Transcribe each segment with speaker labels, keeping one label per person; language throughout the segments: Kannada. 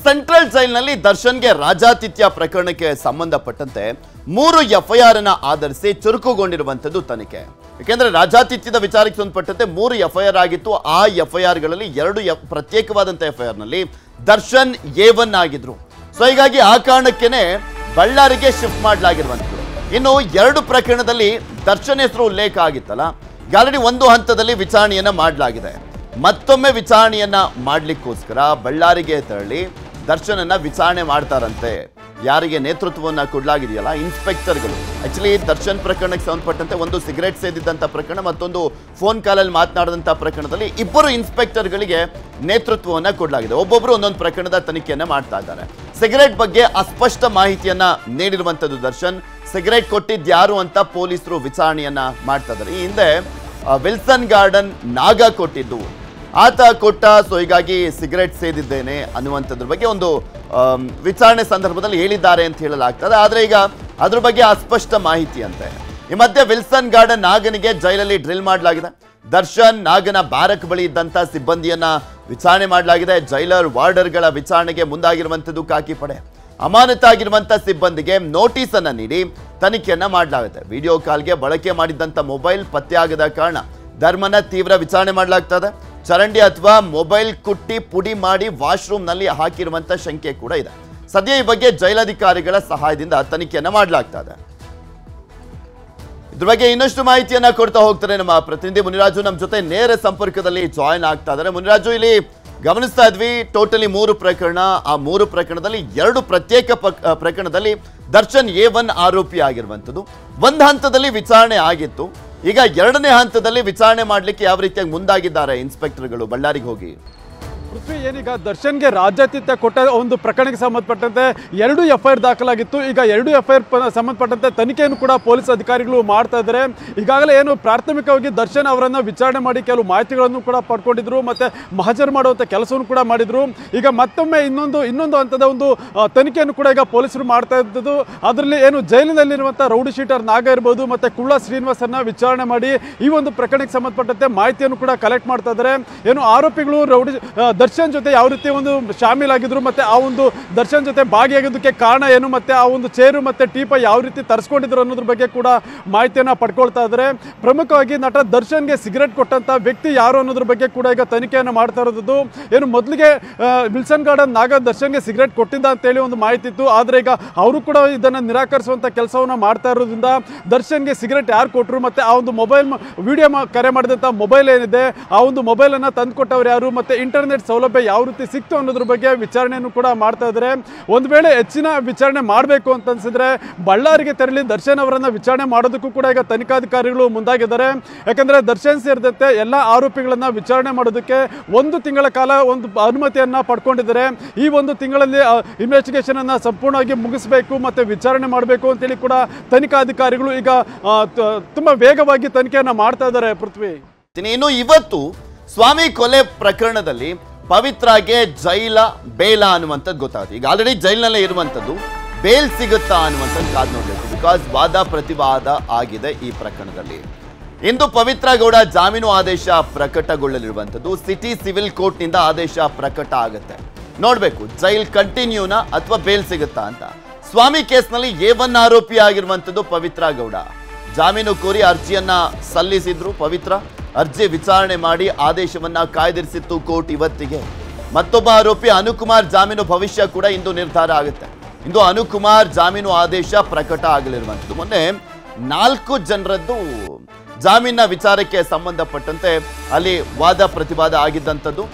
Speaker 1: ಸೆಂಟ್ರಲ್ ಜೈಲಿನಲ್ಲಿ ದರ್ಶನ್ಗೆ ರಾಜಾತಿಥ್ಯ ಪ್ರಕರಣಕ್ಕೆ ಸಂಬಂಧಪಟ್ಟಂತೆ 3 ಎಫ್ಐಆರ್ ಅನ್ನು ಆಧರಿಸಿ ಚುರುಕುಗೊಂಡಿರುವಂತದ್ದು ತನಿಖೆ. ಯಾಕೆಂದ್ರೆ ರಾಜಾತಿಥ್ಯದ ವಿಚಾರಕ್ಕೆ ಸಂಬಂಧಪಟ್ಟಂತೆ 3 ಎಫ್ಐಆರ್ ಆಗಿತ್ತು. ಆ ಎಫ್ಐಆರ್ ಗಳಲ್ಲಿ 2 ಪ್ರತ್ಯೇಕವಾದಂತ ಎಫ್ಐಆರ್ ನಲ್ಲಿ ದರ್ಶನ್ A1 ಆಗಿದ್ರು. ಸೊ ಹೀಗಾಗಿ ಆ ಕಾರಣಕ್ಕೇನೆ ಬಳ್ಳಾರಿಗೆ ಶಿಫ್ಟ್ ಮಾಡಲಾಗಿರುವಂತದ್ದು. ಇನ್ನು 2 ಪ್ರಕರಣದಲ್ಲಿ ದರ್ಶನ್ ಹೆಸರು ಉಲ್ಲೇಖ ಆಗಿತ್ತಲ್ಲ, ಆಲ್ರೆಡಿ ಒಂದು ಹಂತದಲ್ಲಿ ವಿಚಾರಣೆಯನ್ನ ಮಾಡಲಾಗಿದೆ. ಮತ್ತೊಮ್ಮೆ ವಿಚಾರಣೆಯನ್ನ ಮಾಡ್ಲಿಕ್ಕೋಸ್ಕರ ಬಳ್ಳಾರಿಗೆ ತೆರಳಿ ದರ್ಶನನ್ನ ವಿಚಾರಣೆ ಮಾಡ್ತಾರಂತೆ. ಯಾರಿಗೆ ನೇತೃತ್ವವನ್ನ ಕೊಡಲಾಗಿದೆಯಲ್ಲ, ಇನ್ಸ್ಪೆಕ್ಟರ್ಗಳು. ಆಕ್ಚುಲಿ ದರ್ಶನ್ ಪ್ರಕರಣಕ್ಕೆ ಸಂಬಂಧಪಟ್ಟಂತೆ ಒಂದು ಸಿಗರೇಟ್ ಸೇದಿದ್ದಂಥ ಪ್ರಕರಣ, ಮತ್ತೊಂದು ಫೋನ್ ಕಾಲಲ್ಲಿ ಮಾತನಾಡಿದಂಥ ಪ್ರಕರಣದಲ್ಲಿ 2 ಇನ್ಸ್ಪೆಕ್ಟರ್ಗಳಿಗೆ ನೇತೃತ್ವವನ್ನ ಕೊಡಲಾಗಿದೆ. ಒಬ್ಬೊಬ್ರು ಒಂದೊಂದು ಪ್ರಕರಣದ ತನಿಖೆಯನ್ನ ಮಾಡ್ತಾ ಇದ್ದಾರೆ. ಸಿಗರೇಟ್ ಬಗ್ಗೆ ಅಸ್ಪಷ್ಟ ಮಾಹಿತಿಯನ್ನ ನೀಡಿರುವಂಥದ್ದು ದರ್ಶನ್. ಸಿಗರೇಟ್ ಕೊಟ್ಟಿದ್ಯಾರು ಅಂತ ಪೊಲೀಸರು ವಿಚಾರಣೆಯನ್ನ ಮಾಡ್ತಾ ಇದ್ದಾರೆ. ಈ ಹಿಂದೆ ವಿಲ್ಸನ್ ಗಾರ್ಡನ್ ನಾಗ ಕೊಟ್ಟಿದ್ದು, ಆತ ಕೊಟ್ಟ, ಸೊ ಹೀಗಾಗಿ ಸಿಗರೇಟ್ ಸೇದಿದ್ದೇನೆ ಅನ್ನುವಂಥದ್ರ ಬಗ್ಗೆ ಒಂದು ವಿಚಾರಣೆ ಸಂದರ್ಭದಲ್ಲಿ ಹೇಳಿದ್ದಾರೆ ಅಂತ ಹೇಳಲಾಗ್ತದೆ. ಆದರೆ ಈಗ ಅದ್ರ ಬಗ್ಗೆ ಅಸ್ಪಷ್ಟ ಮಾಹಿತಿ ಅಂತೆ. ಈ ಮಧ್ಯೆ ವಿಲ್ಸನ್ ಗಾರ್ಡನ್ ನಾಗನಿಗೆ ಜೈಲಲ್ಲಿ ಡ್ರಿಲ್ ಮಾಡಲಾಗಿದೆ. ದರ್ಶನ್ ನಾಗನ ಬ್ಯಾರಕ್ ಬಳಿ ಇದ್ದಂಥ ಸಿಬ್ಬಂದಿಯನ್ನ ವಿಚಾರಣೆ ಮಾಡಲಾಗಿದೆ. ಜೈಲರ್ ವಾರ್ಡರ್ಗಳ ವಿಚಾರಣೆಗೆ ಮುಂದಾಗಿರುವಂಥದ್ದು ಖಾಕಿ ಪಡೆ. ಅಮಾನತಾಗಿರುವಂಥ ಸಿಬ್ಬಂದಿಗೆ ನೋಟಿಸ್ ಅನ್ನ ನೀಡಿ ತನಿಖೆಯನ್ನ ಮಾಡಲಾಗುತ್ತೆ. ವಿಡಿಯೋ ಕಾಲ್ಗೆ ಬಳಕೆ ಮಾಡಿದ್ದಂಥ ಮೊಬೈಲ್ ಪತ್ತೆಯಾಗದ ಕಾರಣ ಧರ್ಮನ ತೀವ್ರ ವಿಚಾರಣೆ ಮಾಡಲಾಗ್ತದೆ. ಚರಂಡಿ ಅಥವಾ ಮೊಬೈಲ್ ಕುಟ್ಟಿ ಪುಡಿ ಮಾಡಿ ವಾಶ್ರೂಮ್ ನಲ್ಲಿ ಹಾಕಿರುವಂತ ಶಂಕೆ ಕೂಡ ಇದೆ. ಸದ್ಯ ಈ ಬಗ್ಗೆ ಜೈಲಾಧಿಕಾರಿಗಳ ಸಹಾಯದಿಂದ ತನಿಖೆಯನ್ನ ಮಾಡಲಾಗ್ತದೆ. ಇದ್ರ ಬಗ್ಗೆ ಇನ್ನಷ್ಟು ಮಾಹಿತಿಯನ್ನ ಕೊಡ್ತಾ ಹೋಗ್ತಾರೆ ನಮ್ಮ ಪ್ರತಿನಿಧಿ ಮುನಿರಾಜು. ನಮ್ಮ ಜೊತೆ ನೇರ ಸಂಪರ್ಕದಲ್ಲಿ ಜಾಯಿನ್ ಆಗ್ತಾ ಇದ್ದಾರೆ. ಮುನಿರಾಜು, ಇಲ್ಲಿ ಗಮನಿಸ್ತಾ ಇದ್ವಿ ಟೋಟಲಿ 3 ಪ್ರಕರಣ. ಆ 3 ಪ್ರಕರಣದಲ್ಲಿ 2 ಪ್ರತ್ಯೇಕ ಪ್ರಕರಣದಲ್ಲಿ ದರ್ಶನ್ A1 ಆರೋಪಿ ಆಗಿರುವಂಥದ್ದು. ಒಂದು ಹಂತದಲ್ಲಿ ವಿಚಾರಣೆ ಆಗಿತ್ತು. ಈಗ 2ನೇ ಹಂತದಲ್ಲಿ ವಿಚಾರಣೆ ಮಾಡಲಿಕ್ಕೆ ಯಾವ ರೀತಿಯಾಗಿ ಮುಂದಾಗಿದ್ದಾರೆ ಇನ್ಸ್ಪೆಕ್ಟರ್ಗಳು ಬಳ್ಳಾರಿಗೆ ಹೋಗಿ?
Speaker 2: ಪೃಥ್ವಿ, ಏನೀಗ ದರ್ಶನ್ಗೆ ರಾಜ್ಯಾತಿಥ್ಯ ಕೊಟ್ಟ ಒಂದು ಪ್ರಕರಣಕ್ಕೆ ಸಂಬಂಧಪಟ್ಟಂತೆ 2 ಎಫ್ಐಆರ್ ದಾಖಲಾಗಿತ್ತು. ಈಗ 2 ಎಫ್ಐಆರ್ ಸಂಬಂಧಪಟ್ಟಂತೆ ತನಿಖೆಯನ್ನು ಕೂಡ ಪೊಲೀಸ್ ಅಧಿಕಾರಿಗಳು ಮಾಡ್ತಾ ಇದ್ದಾರೆ. ಈಗಾಗಲೇ ಏನು ಪ್ರಾಥಮಿಕವಾಗಿ ದರ್ಶನ್ ಅವರನ್ನು ವಿಚಾರಣೆ ಮಾಡಿ ಕೆಲವು ಮಾಹಿತಿಗಳನ್ನು ಕೂಡ ಪಡ್ಕೊಂಡಿದ್ರು, ಮತ್ತೆ ಮಹಜರು ಮಾಡುವಂಥ ಕೆಲಸವನ್ನು ಕೂಡ ಮಾಡಿದ್ರು. ಈಗ ಮತ್ತೊಮ್ಮೆ ಇನ್ನೊಂದು ಹಂತದ ಒಂದು ತನಿಖೆಯನ್ನು ಕೂಡ ಈಗ ಪೊಲೀಸರು ಮಾಡ್ತಾ ಇದ್ದದ್ದು. ಅದರಲ್ಲಿ ಏನು ಜೈಲಿನಲ್ಲಿರುವಂಥ ರೌಡಿ ಶೀಟರ್ ನಾಗ ಇರ್ಬೋದು, ಮತ್ತೆ ಕುಳ್ಳ ಶ್ರೀನಿವಾಸನ್ನ ವಿಚಾರಣೆ ಮಾಡಿ ಈ ಒಂದು ಪ್ರಕರಣಕ್ಕೆ ಸಂಬಂಧಪಟ್ಟಂತೆ ಮಾಹಿತಿಯನ್ನು ಕೂಡ ಕಲೆಕ್ಟ್ ಮಾಡ್ತಾ ಇದ್ದಾರೆ. ಏನು ಆರೋಪಿಗಳು ದರ್ಶನ್ ಜೊತೆ ಯಾವ ರೀತಿ ಒಂದು ಶಾಮೀಲಾಗಿದ್ರು, ಮತ್ತೆ ಆ ಒಂದು ದರ್ಶನ್ ಜೊತೆ ಭಾಗಿಯಾಗಿದ್ದಕ್ಕೆ ಕಾರಣ ಏನು, ಮತ್ತೆ ಆ ಒಂದು ಚೇರು ಮತ್ತೆ ಟೀಪ ಯಾವ ರೀತಿ ತರಿಸ್ಕೊಂಡಿದ್ರು ಅನ್ನೋದ್ರ ಬಗ್ಗೆ ಕೂಡ ಮಾಹಿತಿಯನ್ನ ಪಡ್ಕೊಳ್ತಾ ಇದ್ದಾರೆ. ಪ್ರಮುಖವಾಗಿ ನಟ ದರ್ಶನ್ಗೆ ಸಿಗರೇಟ್ ಕೊಟ್ಟಂತ ವ್ಯಕ್ತಿ ಯಾರು ಅನ್ನೋದ್ರ ಬಗ್ಗೆ ಕೂಡ ಈಗ ತನಿಖೆಯನ್ನು ಮಾಡ್ತಾ ಇರೋದು. ಏನು ಮೊದಲಿಗೆ ವಿಲ್ಸನ್ ಗಾರ್ಡನ್ ನಾಗ ದರ್ಶನ್ಗೆ ಸಿಗರೇಟ್ ಕೊಟ್ಟಿದ್ದ ಅಂತೇಳಿ ಒಂದು ಮಾಹಿತಿ ಇತ್ತು. ಆದರೆ ಈಗ ಅವರು ಕೂಡ ಇದನ್ನು ನಿರಾಕರಿಸುವಂತ ಕೆಲಸವನ್ನ ಮಾಡ್ತಾ ಇರೋದ್ರಿಂದ ದರ್ಶನ್ಗೆ ಸಿಗರೇಟ್ ಯಾರು ಕೊಟ್ಟರು, ಮತ್ತೆ ಆ ಒಂದು ಮೊಬೈಲ್ ವಿಡಿಯೋ ಕರೆ ಮಾಡಿದಂಥ ಮೊಬೈಲ್ ಏನಿದೆ, ಆ ಒಂದು ಮೊಬೈಲನ್ನು ತಂದುಕೊಟ್ಟವ್ರು ಯಾರು, ಮತ್ತೆ ಇಂಟರ್ನೆಟ್ ಸೌಲಭ್ಯ ಯಾವ ರೀತಿ ಸಿಕ್ತು ಅನ್ನೋದ್ರ ಬಗ್ಗೆ ವಿಚಾರಣೆಯನ್ನು ಕೂಡ ಮಾಡ್ತಾ ಇದ್ದಾರೆ. ಒಂದು ವೇಳೆ ಹೆಚ್ಚಿನ ವಿಚಾರಣೆ ಮಾಡಬೇಕು ಅಂತ ಅನ್ಸಿದ್ರೆ ಬಳ್ಳಾರಿಗೆ ತೆರಳಿ ದರ್ಶನ್ ಅವರನ್ನ ವಿಚಾರಣೆ ಮಾಡೋದಕ್ಕೂ ಕೂಡ ಈಗ ತನಿಖಾಧಿಕಾರಿಗಳು ಮುಂದಾಗಿದ್ದಾರೆ. ಯಾಕಂದ್ರೆ ದರ್ಶನ್ ಸೇರಿದಂತೆ ಎಲ್ಲ ಆರೋಪಿಗಳನ್ನ ವಿಚಾರಣೆ ಮಾಡೋದಕ್ಕೆ 1 ತಿಂಗಳ ಕಾಲ ಒಂದು ಅನುಮತಿಯನ್ನ ಪಡ್ಕೊಂಡಿದ್ದಾರೆ. ಈ 1 ತಿಂಗಳಲ್ಲಿ ಇನ್ವೆಸ್ಟಿಗೇಷನ್ ಅನ್ನ ಸಂಪೂರ್ಣವಾಗಿ ಮುಗಿಸಬೇಕು, ಮತ್ತೆ ವಿಚಾರಣೆ ಮಾಡಬೇಕು ಅಂತೇಳಿ ಕೂಡ ತನಿಖಾಧಿಕಾರಿಗಳು ಈಗ ತುಂಬಾ ವೇಗವಾಗಿ ತನಿಖೆಯನ್ನ ಮಾಡ್ತಾ ಇದ್ದಾರೆ. ಪೃಥ್ವಿ,
Speaker 1: ಇನ್ನು ಇವತ್ತು ಸ್ವಾಮಿ ಕೊಲೆ ಪ್ರಕರಣದಲ್ಲಿ ಪವಿತ್ರಾಗೆ ಜೈಲ ಬೇಲ ಅನ್ನುವಂಥದ್ದು ಗೊತ್ತಾಗುತ್ತೆ. ಈಗ ಆಲ್ರೆಡಿ ಜೈಲಿನಲ್ಲೇ ಇರುವಂಥದ್ದು, ಬೇಲ್ ಸಿಗುತ್ತಾ ಅನ್ನುವಂಥದ್ದು ಕಾದು ನೋಡಬೇಕು. ಬಿಕಾಸ್ ವಾದ ಪ್ರತಿವಾದ ಆಗಿದೆ ಈ ಪ್ರಕರಣದಲ್ಲಿ. ಇಂದು ಪವಿತ್ರ ಗೌಡ ಜಾಮೀನು ಆದೇಶ ಪ್ರಕಟಗೊಳ್ಳಲಿರುವಂಥದ್ದು. ಸಿಟಿ ಸಿವಿಲ್ ಕೋರ್ಟ್ನಿಂದ ಆದೇಶ ಪ್ರಕಟ ಆಗುತ್ತೆ. ನೋಡಬೇಕು ಜೈಲ್ ಕಂಟಿನ್ಯೂನಾ ಅಥವಾ ಬೇಲ್ ಸಿಗುತ್ತಾ ಅಂತ. ಸ್ವಾಮಿ ಕೇಸ್ನಲ್ಲಿ A1 ಆರೋಪಿ ಆಗಿರುವಂಥದ್ದು ಪವಿತ್ರ ಗೌಡ. ಜಾಮೀನು ಕೋರಿ ಅರ್ಜಿಯನ್ನ ಸಲ್ಲಿಸಿದ್ರು ಪವಿತ್ರ. ಅರ್ಜಿ ವಿಚಾರಣೆ ಮಾಡಿ ಆದೇಶವನ್ನ ಕಾಯ್ದಿರಿಸಿತ್ತು ಕೋರ್ಟ್ ಇವತ್ತಿಗೆ. ಮತ್ತೊಬ್ಬ ಆರೋಪಿ ಅನುಕುಮಾರ್ ಜಾಮೀನು ಭವಿಷ್ಯ ಕೂಡ ಇಂದು ನಿರ್ಧಾರ ಆಗುತ್ತೆ. ಇಂದು ಅನುಕುಮಾರ್ ಜಾಮೀನು ಆದೇಶ ಪ್ರಕಟ ಆಗಲಿರುವಂಥದ್ದು. ಮೊನ್ನೆ 4 ಜನರದ್ದು ಜಾಮೀನಿನ ವಿಚಾರಕ್ಕೆ ಸಂಬಂಧಪಟ್ಟಂತೆ ಅಲ್ಲಿ ವಾದ ಪ್ರತಿವಾದ ಆಗಿದ್ದಂಥದ್ದು.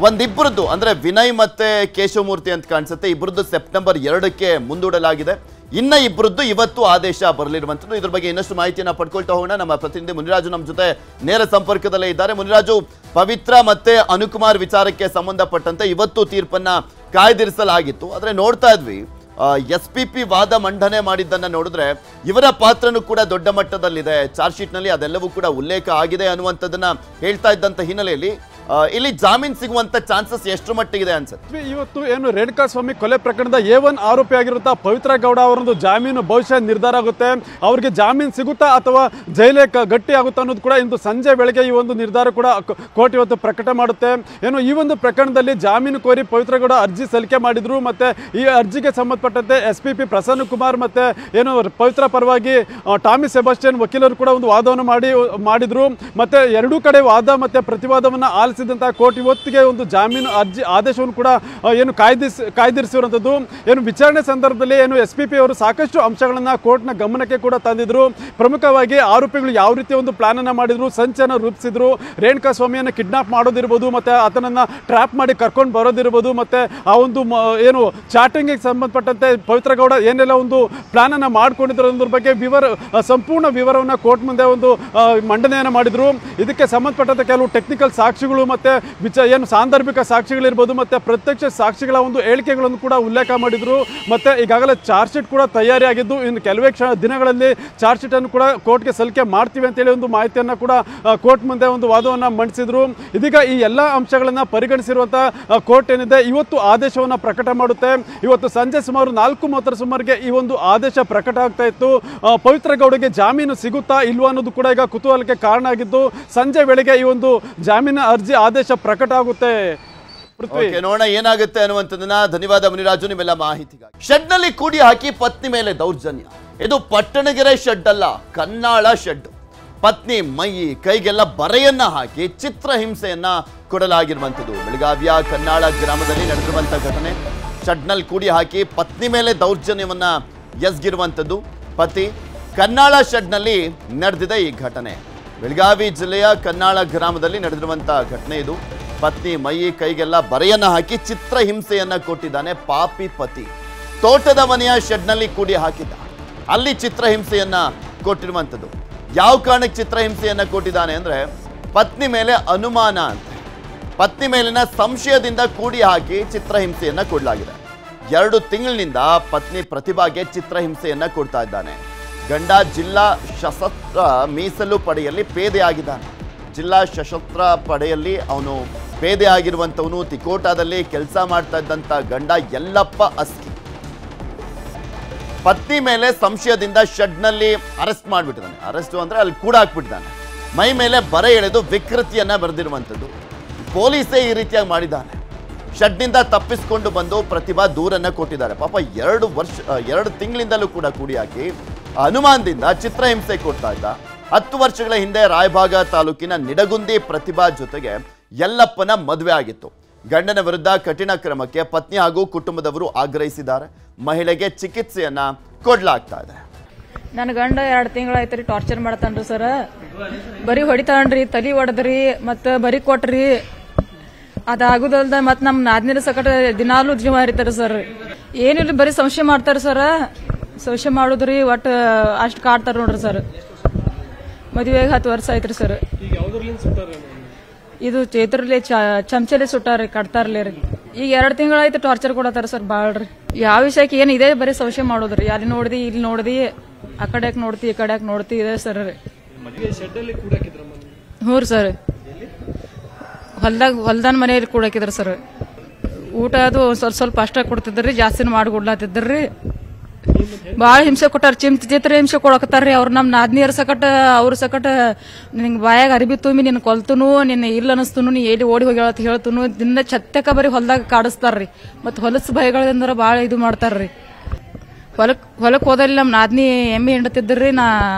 Speaker 1: ಒಂದಿಬ್ಬರದ್ದು ಅಂದ್ರೆ ವಿನಯ್ ಮತ್ತೆ ಕೇಶವಮೂರ್ತಿ ಅಂತ ಕಾಣಿಸುತ್ತೆ, ಇಬ್ಬರದ್ದು ಸೆಪ್ಟೆಂಬರ್ 2ಕ್ಕೆ ಮುಂದೂಡಲಾಗಿದೆ. ಇನ್ನ ಇಬ್ಬರದ್ದು ಇವತ್ತು ಆದೇಶ ಬರಲಿರುವಂಥದ್ದು. ಇದ್ರ ಬಗ್ಗೆ ಇನ್ನಷ್ಟು ಮಾಹಿತಿಯನ್ನ ಪಡ್ಕೊಳ್ತಾ ಹೋಗೋಣ. ನಮ್ಮ ಪ್ರತಿನಿಧಿ ಮುನಿರಾಜು ನಮ್ಮ ಜೊತೆ ನೇರ ಸಂಪರ್ಕದಲ್ಲೇ ಇದ್ದಾರೆ. ಮುನಿರಾಜು, ಪವಿತ್ರ ಮತ್ತೆ ಅನುಕುಮಾರ್ ವಿಚಾರಕ್ಕೆ ಸಂಬಂಧಪಟ್ಟಂತೆ ಇವತ್ತು ತೀರ್ಪನ್ನ ಕಾಯ್ದಿರಿಸಲಾಗಿತ್ತು. ಆದ್ರೆ ನೋಡ್ತಾ ಇದ್ವಿ SPP ವಾದ ಮಂಡನೆ ಮಾಡಿದ್ದನ್ನ ನೋಡಿದ್ರೆ ಇವರ ಪಾತ್ರನೂ ಕೂಡ ದೊಡ್ಡ ಮಟ್ಟದಲ್ಲಿದೆ. ಚಾರ್ಜ್ ಶೀಟ್ ನಲ್ಲಿ ಅದೆಲ್ಲವೂ ಕೂಡ ಉಲ್ಲೇಖ ಆಗಿದೆ ಅನ್ನುವಂಥದ್ದನ್ನ ಹೇಳ್ತಾ ಇದ್ದಂತ ಹಿನ್ನೆಲೆಯಲ್ಲಿ ಇಲ್ಲಿ ಜಾಮೀನು ಸಿಗುವಂತ ಚಾನ್ಸಸ್ ಎಷ್ಟು ಮಟ್ಟಿಗಿದೆ ಅನ್ಸುತ್ತೆ?
Speaker 2: ಇವತ್ತು ಏನು ರೇಣುಕಾಸ್ವಾಮಿ ಕೊಲೆ ಪ್ರಕರಣದ A1 ಆರೋಪಿ ಆಗಿರುತ್ತಾ ಪವಿತ್ರ ಗೌಡ ಅವರೊಂದು ಜಾಮೀನು ಭವಿಷ್ಯ ನಿರ್ಧಾರ ಆಗುತ್ತೆ. ಅವರಿಗೆ ಜಾಮೀನು ಸಿಗುತ್ತಾ ಅಥವಾ ಜೈಲೇ ಗಟ್ಟಿ ಆಗುತ್ತಾ ಅನ್ನೋದು ಕೂಡ ಇಂದು ಸಂಜೆ ವೇಳೆಗೆ ಈ ಒಂದು ನಿರ್ಧಾರ ಕೂಡ ಕೋರ್ಟ್ ಇವತ್ತು ಪ್ರಕಟ ಮಾಡುತ್ತೆ. ಏನು ಈ ಒಂದು ಪ್ರಕರಣದಲ್ಲಿ ಜಾಮೀನು ಕೋರಿ ಪವಿತ್ರ ಗೌಡ ಅರ್ಜಿ ಸಲ್ಲಿಕೆ ಮಾಡಿದ್ರು. ಮತ್ತೆ ಈ ಅರ್ಜಿಗೆ ಸಂಬಂಧಪಟ್ಟಂತೆ SPP ಪ್ರಸನ್ನ ಕುಮಾರ್ ಮತ್ತೆ ಏನು ಪವಿತ್ರ ಪರವಾಗಿ ಟಾಮಿ ಸೆಬಾಸ್ಟಿಯನ್ ವಕೀಲರು ಕೂಡ ಒಂದು ವಾದವನ್ನು ಮಾಡಿದ್ರು. ಮತ್ತೆ ಎರಡೂ ಕಡೆ ವಾದ ಮತ್ತೆ ಪ್ರತಿವಾದವನ್ನು ಆಲಿಸಿದಂತಹ ಕೋರ್ಟ್ ಇವತ್ತಿಗೆ ಒಂದು ಜಾಮೀನು ಅರ್ಜಿ ಆದೇಶವನ್ನು ಕೂಡ ಏನು ಕಾಯ್ದಿರಿಸಿರುವಂಥದ್ದು. ಏನು ವಿಚಾರಣೆ ಸಂದರ್ಭದಲ್ಲಿ ಏನು SPP ಅವರು ಸಾಕಷ್ಟು ಅಂಶಗಳನ್ನು ಕೋರ್ಟ್ನ ಗಮನಕ್ಕೆ ಕೂಡ ತಂದಿದ್ರು. ಪ್ರಮುಖವಾಗಿ ಆರೋಪಿಗಳು ಯಾವ ರೀತಿಯ ಒಂದು ಪ್ಲಾನ್ ಅನ್ನು ಮಾಡಿದ್ರು, ಸಂಚನ್ನು ರೂಪಿಸಿದ್ರು, ರೇಣುಕಾಸ್ವಾಮಿಯನ್ನು ಕಿಡ್ನಾಪ್ ಮಾಡೋದಿರ್ಬೋದು, ಮತ್ತೆ ಆತನನ್ನು ಟ್ರ್ಯಾಪ್ ಮಾಡಿ ಕರ್ಕೊಂಡು ಬರೋದಿರ್ಬೋದು, ಮತ್ತೆ ಆ ಒಂದು ಏನು ಚಾಟಿಂಗಿಗೆ ಸಂಬಂಧಪಟ್ಟಂತೆ ಪವಿತ್ರ ಗೌಡ ಏನೆಲ್ಲ ಒಂದು ಪ್ಲಾನ್ ಅನ್ನು ಮಾಡ್ಕೊಂಡಿದ್ರು ಅನ್ನೋದ್ರ ಬಗ್ಗೆ ಸಂಪೂರ್ಣ ವಿವರವನ್ನು ಕೋರ್ಟ್ ಮುಂದೆ ಒಂದು ಮಂಡನೆಯನ್ನು ಮಾಡಿದ್ರು. ಇದಕ್ಕೆ ಸಂಬಂಧಪಟ್ಟಂತೆ ಕೆಲವು ಟೆಕ್ನಿಕಲ್ ಸಾಕ್ಷಿಗಳು ಮತ್ತೆ ಏನು ಸಾಂದರ್ಭಿಕ ಸಾಕ್ಷಿಗಳಿರ್ಬೋದು ಮತ್ತೆ ಪ್ರತ್ಯಕ್ಷ ಸಾಕ್ಷಿಗಳ ಒಂದು ಹೇಳಿಕೆಗಳನ್ನು ಕೂಡ ಉಲ್ಲೇಖ ಮಾಡಿದ್ರು. ಮತ್ತೆ ಈಗಾಗಲೇ ಚಾರ್ಜ್ ಶೀಟ್ ಕೂಡ ತಯಾರಿಯಾಗಿದ್ದು ಇನ್ನು ಕೆಲವೇ ದಿನಗಳಲ್ಲಿ ಚಾರ್ಜ್ ಶೀಟ್ ಅನ್ನು ಕೂಡ ಕೋರ್ಟ್ಗೆ ಸಲ್ಲಿಕೆ ಮಾಡ್ತೀವಿ ಅಂತೇಳಿ ಒಂದು ಮಾಹಿತಿಯನ್ನು ಕೂಡ ಕೋರ್ಟ್ ಮುಂದೆ ಒಂದು ವಾದವನ್ನು ಮಂಡಿಸಿದ್ರು. ಇದೀಗ ಈ ಎಲ್ಲ ಅಂಶಗಳನ್ನು ಪರಿಗಣಿಸಿರುವಂತಹ ಕೋರ್ಟ್ ಏನಿದೆ ಇವತ್ತು ಆದೇಶವನ್ನು ಪ್ರಕಟ ಮಾಡುತ್ತೆ. ಇವತ್ತು ಸಂಜೆ ಸುಮಾರು 4:30 ಸುಮಾರಿಗೆ ಈ ಒಂದು ಆದೇಶ ಪ್ರಕಟ ಆಗ್ತಾ ಇತ್ತು. ಪವಿತ್ರ ಗೌಡಗೆ ಜಾಮೀನು ಸಿಗುತ್ತಾ ಇಲ್ವಾ ಅನ್ನೋದು ಕೂಡ ಈಗ ಕುತೂಹಲಕ್ಕೆ ಕಾರಣ ಆಗಿದ್ದು ಸಂಜೆ ವೇಳೆಗೆ ಈ ಒಂದು ಜಾಮೀನು ಅರ್ಜಿ ಆದೇಶ ಪ್ರಕಟ ಆಗುತ್ತೆ.
Speaker 1: ನೋಡೋಣ ಏನಾಗುತ್ತೆ ಅನ್ನುವಂಥದ್ದನ್ನ. ಧನ್ಯವಾದ ಮುನಿರಾಜು ನಿಮ್ಮೆಲ್ಲ ಮಾಹಿತಿಗಾಗಿ. ಶೆಡ್ ನಲ್ಲಿ ಕೂಡಿ ಹಾಕಿ ಪತ್ನಿ ಮೇಲೆ ದೌರ್ಜನ್ಯ. ಇದು ಪಟ್ಟಣಗೆರೆ ಶೆಡ್ ಅಲ್ಲ, ಕನ್ನಾಳ ಶೆಡ್. ಪತ್ನಿ ಮೈ ಕೈಗೆಲ್ಲ ಬರೆಯನ್ನ ಹಾಕಿ ಚಿತ್ರಹಿಂಸೆಯನ್ನ ಕೊಡಲಾಗಿರುವಂಥದ್ದು. ಬೆಳಗಾವಿಯ ಕನ್ನಾಳ ಗ್ರಾಮದಲ್ಲಿ ನಡೆದಿರುವಂಥ ಘಟನೆ. ಶೆಡ್ನಲ್ಲಿ ಕೂಡಿ ಹಾಕಿ ಪತ್ನಿ ಮೇಲೆ ದೌರ್ಜನ್ಯವನ್ನ ಎಸಗಿರುವಂಥದ್ದು ಪತಿ. ಕನ್ನಾಳ ಶೆಡ್ನಲ್ಲಿ ನಡೆದಿದೆ ಈ ಘಟನೆ. ಬೆಳಗಾವಿ ಜಿಲ್ಲೆಯ ಕನ್ನಾಳ ಗ್ರಾಮದಲ್ಲಿ ನಡೆದಿರುವಂಥ ಘಟನೆ ಇದು. ಪತ್ನಿ ಮೈ ಕೈಗೆಲ್ಲ ಬರೆಯನ್ನ ಹಾಕಿ ಚಿತ್ರಹಿಂಸೆಯನ್ನ ಕೊಟ್ಟಿದ್ದಾನೆ ಪಾಪಿ ಪತಿ. ತೋಟದ ಮನೆಯ ಶೆಡ್ನಲ್ಲಿ ಕೂಡಿ ಹಾಕಿದ್ದ, ಅಲ್ಲಿ ಚಿತ್ರಹಿಂಸೆಯನ್ನ ಕೊಟ್ಟಿರುವಂಥದ್ದು. ಯಾವ ಕಾರಣಕ್ಕೆ ಚಿತ್ರಹಿಂಸೆಯನ್ನ ಕೊಟ್ಟಿದ್ದಾನೆ ಅಂದ್ರೆ ಪತ್ನಿ ಮೇಲೆ ಅನುಮಾನ ಅಂತ, ಪತ್ನಿ ಮೇಲಿನ ಸಂಶಯದಿಂದ ಕೂಡಿ ಹಾಕಿ ಚಿತ್ರಹಿಂಸೆಯನ್ನ ಕೊಡಲಾಗಿದೆ. 2 ತಿಂಗಳಿನಿಂದ ಪತ್ನಿ ಪ್ರತಿಭಾಗೆ ಚಿತ್ರಹಿಂಸೆಯನ್ನ ಕೊಡ್ತಾ ಇದ್ದಾನೆ. ಗಂಡ ಜಿಲ್ಲಾ ಸಶಸ್ತ್ರ ಮೀಸಲು ಪಡೆಯಲ್ಲಿ ಪೇದೆಯಾಗಿದ್ದಾನೆ. ಜಿಲ್ಲಾ ಸಶಸ್ತ್ರ ಪಡೆಯಲ್ಲಿ ಅವನು ಪೇದೆ ಆಗಿರುವಂಥವನು. ತಿಕೋಟಾದಲ್ಲಿ ಕೆಲಸ ಮಾಡ್ತಾ ಇದ್ದಂಥ ಗಂಡ ಯಲ್ಲಪ್ಪ ಅಸ್ಕಿ ಪತ್ನಿ ಮೇಲೆ ಸಂಶಯದಿಂದ ಶೆಡ್ನಲ್ಲಿ ಅರೆಸ್ಟ್ ಮಾಡಿಬಿಟ್ಟಿದ್ದಾನೆ. ಅರೆಸ್ಟು ಅಂದರೆ ಅಲ್ಲಿ ಕೂಡ ಹಾಕ್ಬಿಟ್ಟಿದ್ದಾನೆ. ಮೈ ಮೇಲೆ ಬರೆ ಎಳೆದು ವಿಕೃತಿಯನ್ನ ಬರೆದಿರುವಂಥದ್ದು. ಪೊಲೀಸೇ ಈ ರೀತಿಯಾಗಿ ಮಾಡಿದ್ದಾನೆ. ಶೆಡ್ನಿಂದ ತಪ್ಪಿಸ್ಕೊಂಡು ಬಂದು ಪ್ರತಿಭಾ ದೂರನ್ನ ಕೊಟ್ಟಿದ್ದಾರೆ. ಪಾಪ 2 ತಿಂಗಳಿಂದಲೂ ಕೂಡ ಕೂಡಿ ಹಾಕಿ ಅನುಮಾನದಿಂದ ಚಿತ್ರಹಿಂಸೆ ಕೊಡ್ತಾ ಇದ್ದ. 10 ವರ್ಷಗಳ ಹಿಂದೆ ರಾಯಭಾಗ ತಾಲೂಕಿನ ನಿಡಗುಂದಿ ಪ್ರತಿಭಾ ಜೊತೆಗೆ ಯಲ್ಲಪ್ಪನ ಮದುವೆ ಆಗಿತ್ತು. ಗಂಡನ ವಿರುದ್ಧ ಕಠಿಣ ಕ್ರಮಕ್ಕೆ ಪತ್ನಿ ಹಾಗೂ ಕುಟುಂಬದವರು ಆಗ್ರಹಿಸಿದ್ದಾರೆ. ಮಹಿಳೆಗೆ ಚಿಕಿತ್ಸೆಯನ್ನ ಕೊಡ್ಲಾಗ್ತಾ ಇದೆ.
Speaker 3: ನನ್ನ ಗಂಡ 2 ತಿಂಗಳಾಯ್ತು ರೀ ಟಾರ್ಚರ್ ಮಾಡ್ತಾನ್ರಿ ಸರ್. ಬರೀ ಹೊಡಿತಾನ್ರಿ, ತಲಿ ಹೊಡೆದ್ರಿ, ಮತ್ತ ಬರೀ ಕೊಟ್ರಿ. ಅದಾಗುದಲ್ದ ಮತ್ ನಮ್ ನಾದ್ನಿರ ಸಕಟ ದಿನಾಲು ಜೀವ ಹರಿತಾರ ಸರ್. ಏನಿಲ್ಲ ಬರೀ ಸಂಶಯ ಮಾಡ್ತಾರ ಸರ್. ಸಂಶಯ ಮಾಡುದ್ರಿ ಒಟ್ಟು ಅಷ್ಟು ಕಾಡ್ತಾರ ನೋಡ್ರಿ ಸರ್. ಮದುವೆಗೆ 10 ವರ್ಷ ಆಯ್ತ್ರಿ ಸರ್. ಇದು ಚೇತ್ರಲಿ ಚಮಚಲಿ ಸುಟ್ಟಾರಿ, ಕಟ್ತಾರ್ಲಿ ರೀ. ಈಗ 2 ತಿಂಗಳಾಯ್ತು ಟಾರ್ಚರ್ ಕೊಡತಾರ ಸರ್ ಬಾಳ್ರಿ. ಯಾವ ವಿಷಯಕ್ಕೆ ಏನ್ ಇದೆ ಬರೀ ಸಂಶಯ ಮಾಡೋದ್ರಿ. ಅಲ್ಲಿ ನೋಡ್ದಿ, ಇಲ್ಲಿ ನೋಡ್ದಿ, ಆ ಕಡೆ ನೋಡ್ತಿ, ಈ ಕಡೆ ನೋಡ್ತಿ ಇದೆ ಸರ್. ಹ್ಞೂ ರೀ ಸರ್. ಹೊಲ್ದಾನ್ ಮನೆಯಲ್ಲಿ ಕೂಡಾಕಿದ್ರ ಸರ್. ಊಟ ಅದು ಸ್ವಲ್ಪ ಅಷ್ಟ ಕೊಡ್ತಿದ್ರಿ, ಜಾಸ್ತಿನ ಮಾಡಿ ಕೊಡ್ಲಾತಿದ್ರಿ. ಬಾಳ ಹಿಂಸೆ ಕೊಟ್ಟಾರ. ಚಿತ್ರ ಹಿಂಸೆ ಕೊಡಕತ್ತಾರ್ರಿ ಅವ್ರು. ನಮ್ ನಾದ್ನಿಯರ್ ಸಕಟ ಅವ್ರ ಸಕಟ ನಿಂಗೆ ಬಾಯಾಗ ಅರಿಬಿ ತುಂಬಿ ನಿನ್ ಕೊಲ್ತುನು, ನಿನ್ನ ಇಲ್ಲ ಅನಸ್ತುನು, ನೀ ಎಲ್ಲಿ ಓಡಿ ಹೋಗಿ ಹೇಳ್ತುನು. ದಿನ ಛತ್ತಕ ಬರೀ ಹೊಲ್ದಾಗ ಕಾಡಿಸ್ತಾರ್ರಿ. ಮತ್ ಹೊಲಸ್ ಭಯಗಳಿಂದ ಬಾಳ ಇದು ಮಾಡ್ತಾರ್ರಿ. ಹೊಲಕ್ ಹೋದಲ್ಲಿ ನಮ್ ನಾದ್ನಿ ಎಮ್ಮೆ ಹಿಂಡತಿದ್ರಿ. ನಾ